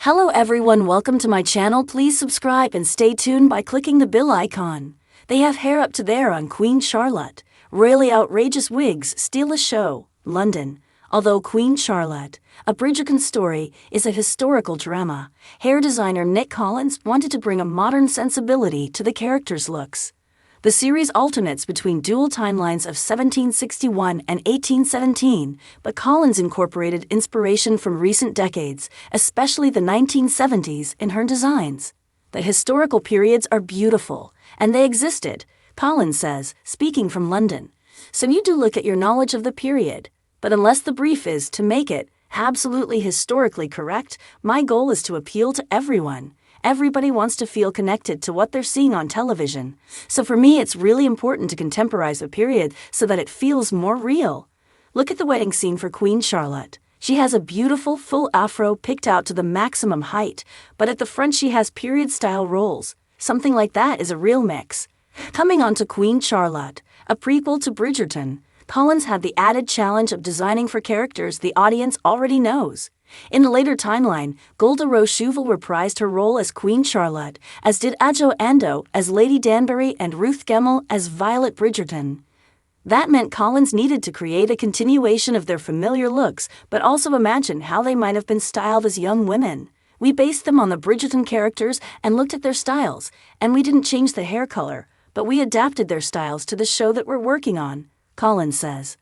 Hello everyone, welcome to my channel. Please subscribe and stay tuned by clicking the bell icon. They have hair up to there on Queen Charlotte. Really outrageous wigs steal a show. London. Although Queen Charlotte, a Bridgerton story, is a historical drama, hair designer Nick Collins wanted to bring a modern sensibility to the characters' looks. The series alternates between dual timelines of 1761 and 1817, but Collins incorporated inspiration from recent decades, especially the 1970s, in her designs. The historical periods are beautiful, and they existed, Collins says, speaking from London. So you do look at your knowledge of the period. But unless the brief is to make it absolutely historically correct, my goal is to appeal to everyone. Everybody wants to feel connected to what they're seeing on television. So for me, it's really important to contemporize a period so that it feels more real. Look at the wedding scene for Queen Charlotte. She has a beautiful full afro picked out to the maximum height, but at the front she has period-style rolls. Something like that is a real mix. Coming on to Queen Charlotte, a prequel to Bridgerton, Collins had the added challenge of designing for characters the audience already knows. In a later timeline, Golda Rochefoucauld reprised her role as Queen Charlotte, as did Adjo Ando as Lady Danbury and Ruth Gemmell as Violet Bridgerton. That meant Collins needed to create a continuation of their familiar looks, but also imagine how they might have been styled as young women. We based them on the Bridgerton characters and looked at their styles, and we didn't change the hair color, but we adapted their styles to the show that we're working on, Collins says.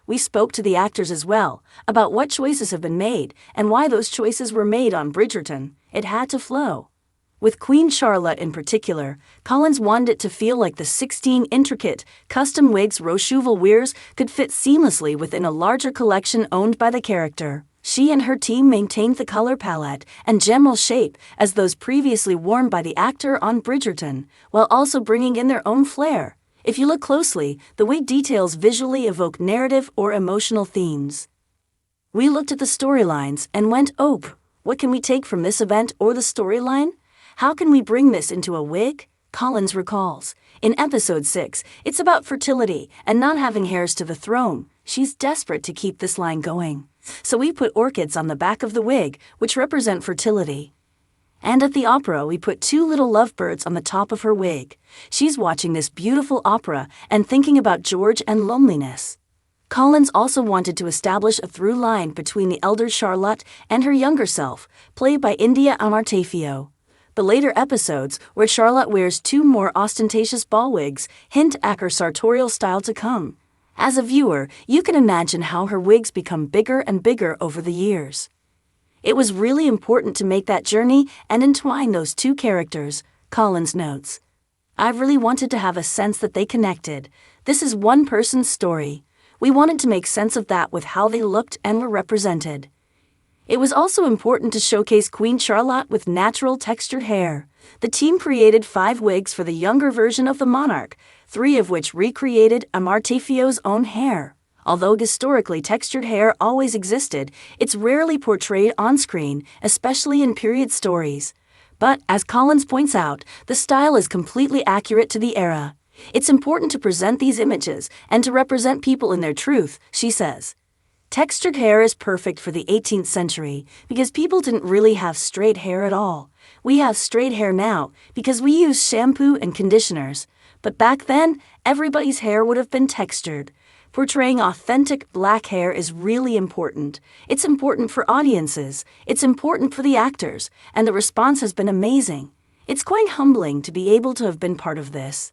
We spoke to the actors as well, about what choices have been made and why those choices were made on Bridgerton. It had to flow. With Queen Charlotte in particular, Collins wanted it to feel like the 16 intricate, custom wigs Rochefoucauld wears could fit seamlessly within a larger collection owned by the character. She and her team maintained the color palette and general shape as those previously worn by the actor on Bridgerton, while also bringing in their own flair. If you look closely, the wig details visually evoke narrative or emotional themes. We looked at the storylines and went, oh, what can we take from this event or the storyline? How can we bring this into a wig? Collins recalls. In episode 6, it's about fertility and not having heirs to the throne. She's desperate to keep this line going. So we put orchids on the back of the wig, which represent fertility. And at the opera, we put 2 little lovebirds on the top of her wig. She's watching this beautiful opera and thinking about George and loneliness. Collins also wanted to establish a through line between the elder Charlotte and her younger self, played by India Amartefio. The later episodes, where Charlotte wears 2 more ostentatious ball wigs, hint at her sartorial style to come. As a viewer, you can imagine how her wigs become bigger and bigger over the years. It was really important to make that journey and entwine those 2 characters, Collins notes. I really wanted to have a sense that they connected. This is one person's story. We wanted to make sense of that with how they looked and were represented. It was also important to showcase Queen Charlotte with natural textured hair. The team created 5 wigs for the younger version of the monarch, 3 of which recreated Amartefio's own hair. Although historically textured hair always existed, it's rarely portrayed on-screen, especially in period stories. But, as Collins points out, the style is completely accurate to the era. It's important to present these images and to represent people in their truth, she says. Textured hair is perfect for the 18th century because people didn't really have straight hair at all. We have straight hair now because we use shampoo and conditioners. But back then, everybody's hair would have been textured. Portraying authentic black hair is really important. It's important for audiences, it's important for the actors, and the response has been amazing. It's quite humbling to be able to have been part of this.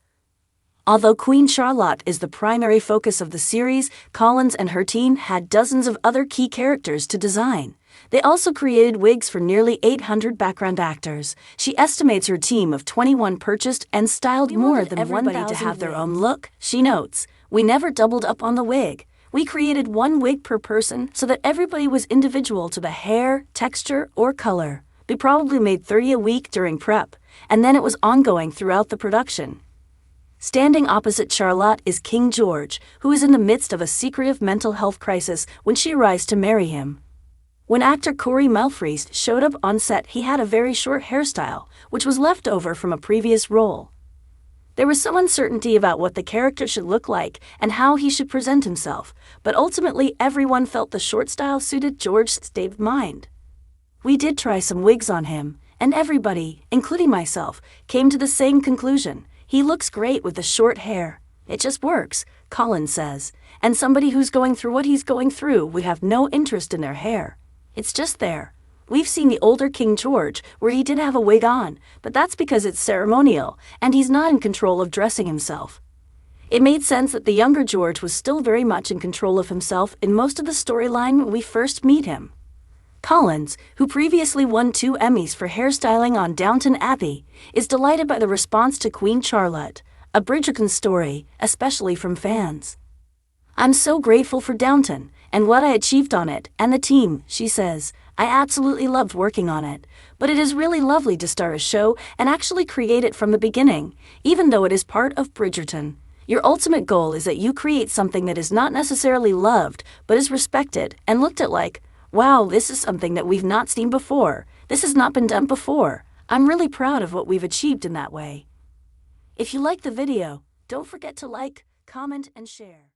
Although Queen Charlotte is the primary focus of the series, Collins and her team had dozens of other key characters to design. They also created wigs for nearly 800 background actors. She estimates her team of 21 purchased and styled more than everybody to have their own look, she notes. We never doubled up on the wig. We created 1 wig per person so that everybody was individual to the hair, texture, or color. We probably made 30 a week during prep, and then it was ongoing throughout the production. Standing opposite Charlotte is King George, who is in the midst of a secretive mental health crisis when she arrives to marry him. When actor Corey Melfreist showed up on set, he had a very short hairstyle, which was left over from a previous role. There was some uncertainty about what the character should look like and how he should present himself, but ultimately everyone felt the short style suited George's state of mind. We did try some wigs on him, and everybody, including myself, came to the same conclusion. He looks great with the short hair. It just works, Colin says. And somebody who's going through what he's going through would have no interest in their hair. It's just there. We've seen the older King George, where he did have a wig on, but that's because it's ceremonial, and he's not in control of dressing himself. It made sense that the younger George was still very much in control of himself in most of the storyline when we first meet him. Collins, who previously won 2 Emmys for hairstyling on Downton Abbey, is delighted by the response to Queen Charlotte, a Bridgerton story, especially from fans. "I'm so grateful for Downton, and what I achieved on it, and the team," she says. "I absolutely loved working on it, but it is really lovely to start a show and actually create it from the beginning, even though it is part of Bridgerton. Your ultimate goal is that you create something that is not necessarily loved, but is respected and looked at like, wow, this is something that we've not seen before. This has not been done before. I'm really proud of what we've achieved in that way." If you like the video, don't forget to like, comment, and share.